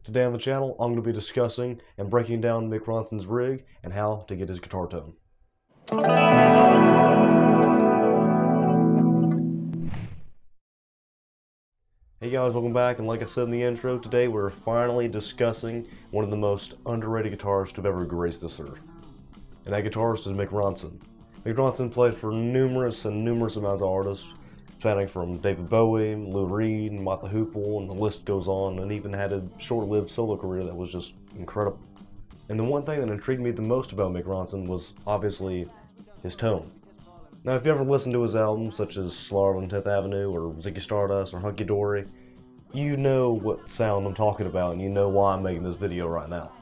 Today on the channel, I'm going to be discussing and breaking down Mick Ronson's rig and how to get his guitar tone. Hey guys, welcome back, and like I said in the intro, today we're finally discussing one of the most underrated guitarists to have ever graced this earth. And that guitarist is Mick Ronson. Mick Ronson played for numerous amounts of artists, spanning from David Bowie, Lou Reed, Mott the Hoople, and the list goes on, and even had a short-lived solo career that was just incredible. And the one thing that intrigued me the most about Mick Ronson was obviously his tone. Now, if you ever listened to his albums, such as Slaughter on 10th Avenue, or Ziggy Stardust, or Hunky Dory, you know what sound I'm talking about, and you know why I'm making this video right now.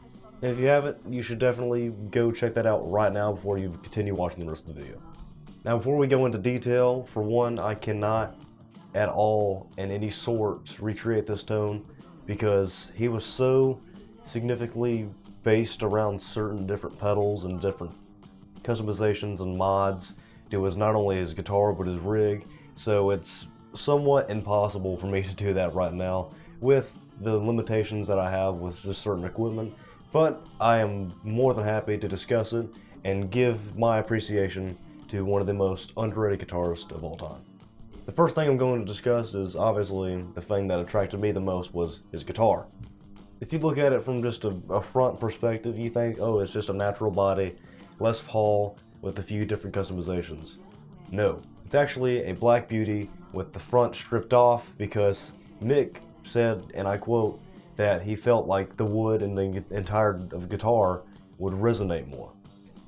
And if you haven't, you should definitely go check that out right now before you continue watching the rest of the video. Now, before we go into detail, for one, I cannot at all in any sort recreate this tone because he was so significantly based around certain different pedals and different customizations and mods to his not only his guitar but his rig, so it's somewhat impossible for me to do that right now with the limitations that I have with just certain equipment. But I am more than happy to discuss it and give my appreciation to one of the most underrated guitarists of all time. The first thing I'm going to discuss is obviously the thing that attracted me the most was his guitar. If you look at it from just a front perspective, you think, oh, it's just a natural body, Les Paul with a few different customizations. No, it's actually a Black Beauty with the front stripped off because Mick said, and I quote, that he felt like the wood and the entire guitar would resonate more.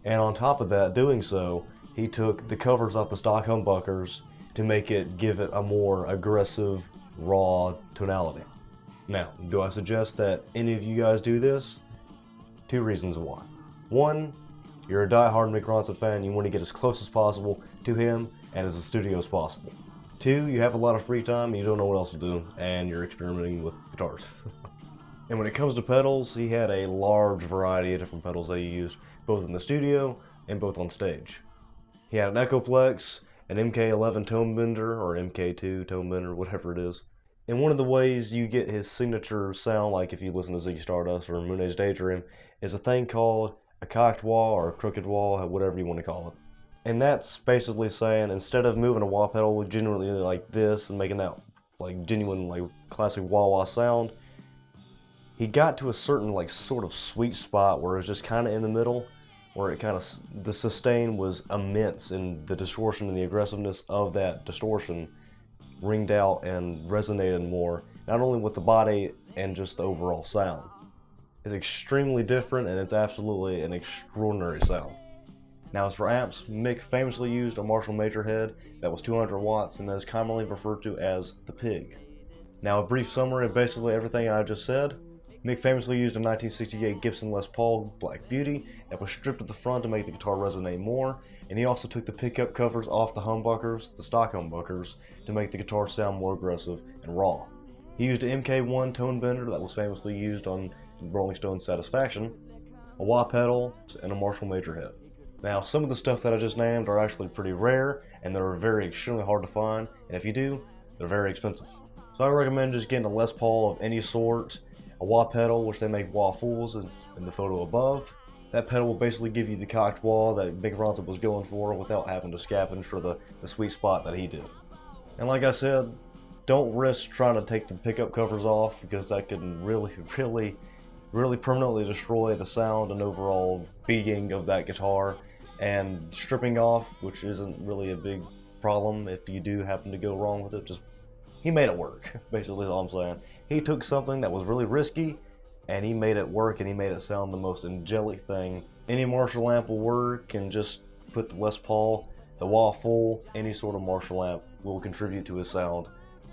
And on top of that, doing so, he took the covers off the stock humbuckers to give it a more aggressive, raw tonality. Now, do I suggest that any of you guys do this? Two reasons why. One, you're a die-hard Mick Ronson fan, you want to get as close as possible to him and as a studio as possible. Two, you have a lot of free time and you don't know what else to do, and you're experimenting with guitars. And when it comes to pedals, he had a large variety of different pedals that he used, both in the studio and both on stage. He had an Echoplex, an MK11 tone bender, or MK2 tone bender, whatever it is. And one of the ways you get his signature sound, like if you listen to Ziggy Stardust or Moon Age Daydream, is a thing called a cocked wah or a crooked wah, whatever you want to call it. And that's basically saying, instead of moving a wah pedal genuinely like this and making that like genuine like classic wah-wah sound, he got to a certain like sort of sweet spot where it was just kind of in the middle, where it kind of, the sustain was immense and the distortion and the aggressiveness of that distortion ringed out and resonated more, not only with the body and just the overall sound. It's extremely different and it's absolutely an extraordinary sound. Now, as for amps, Mick famously used a Marshall Major head that was 200 watts and that is commonly referred to as the Pig. Now, a brief summary of basically everything I just said. Mick famously used a 1968 Gibson Les Paul Black Beauty that was stripped at the front to make the guitar resonate more, and he also took the pickup covers off the humbuckers, the stock humbuckers, to make the guitar sound more aggressive and raw. He used an MK1 tone bender that was famously used on Rolling Stone's Satisfaction, a wah pedal, and a Marshall Major head. Now, some of the stuff that I just named are actually pretty rare, and they're extremely hard to find, and if you do, they're very expensive. So I recommend just getting a Les Paul of any sort, a wah pedal, which they make wah fulls in the photo above. That pedal will basically give you the cocked wah that Mick Ronson was going for without having to scavenge for the sweet spot that he did. And like I said, don't risk trying to take the pickup covers off because that can really permanently destroy the sound and overall beating of that guitar. And stripping off, which isn't really a big problem if you do happen to go wrong with it, he made it work, basically is all I'm saying. He took something that was really risky, and he made it work, and he made it sound the most angelic thing. Any Marshall amp will work, and just put the Les Paul, the wah full, any sort of Marshall amp will contribute to his sound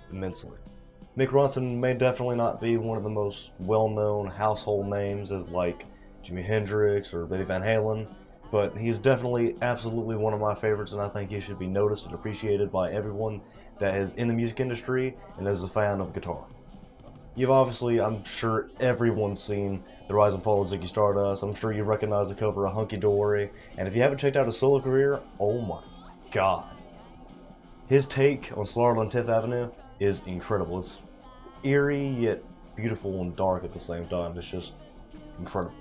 immensely. Mick Ronson may definitely not be one of the most well-known household names as like Jimi Hendrix or Eddie Van Halen, but he's definitely absolutely one of my favorites, and I think he should be noticed and appreciated by everyone that is in the music industry and is a fan of guitar. You've obviously, I'm sure everyone's seen The Rise and Fall of Ziggy Stardust. I'm sure you recognize the cover of Hunky Dory, and if you haven't checked out his solo career, oh my god. His take on Slaughter on 10th Avenue is incredible. It's eerie yet beautiful and dark at the same time. It's just incredible.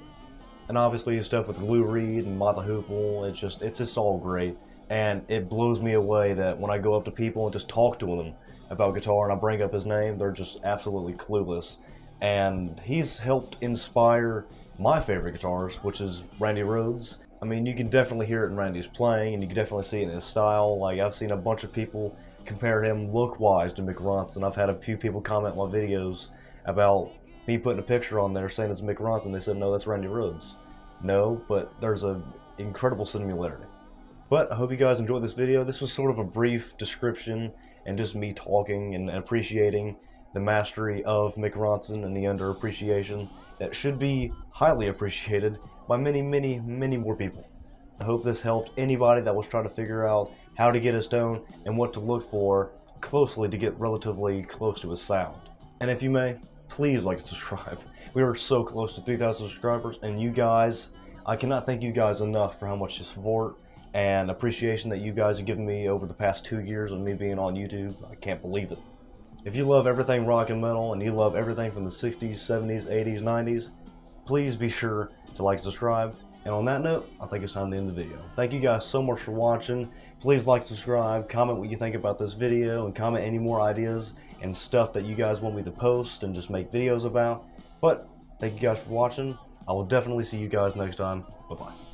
And obviously his stuff with Lou Reed and Mata Hoople, it's just all great. And it blows me away that when I go up to people and just talk to them about guitar and I bring up his name, they're just absolutely clueless. And he's helped inspire my favorite guitarist, which is Randy Rhoads. I mean, you can definitely hear it in Randy's playing, and you can definitely see it in his style. Like, I've seen a bunch of people compare him look-wise to Mick Ronson. I've had a few people comment on my videos about me putting a picture on there saying it's Mick Ronson. They said, no, that's Randy Rhoads. No, but there's an incredible similarity. But I hope you guys enjoyed this video. This was sort of a brief description and just me talking and appreciating the mastery of Mick Ronson and the underappreciation that should be highly appreciated by many, many, many more people. I hope this helped anybody that was trying to figure out how to get his tone and what to look for closely to get relatively close to his sound. And if you may, please like and subscribe. We are so close to 3,000 subscribers, and you guys, I cannot thank you guys enough for how much support and appreciation that you guys have given me over the past 2 years of me being on YouTube. I can't believe it. If you love everything rock and metal, and you love everything from the 60s, 70s, 80s, 90s, please be sure to like and subscribe. And on that note, I think it's time to end the video. Thank you guys so much for watching. Please like, subscribe, comment what you think about this video, and comment any more ideas and stuff that you guys want me to post and just make videos about. But thank you guys for watching. I will definitely see you guys next time. Bye-bye.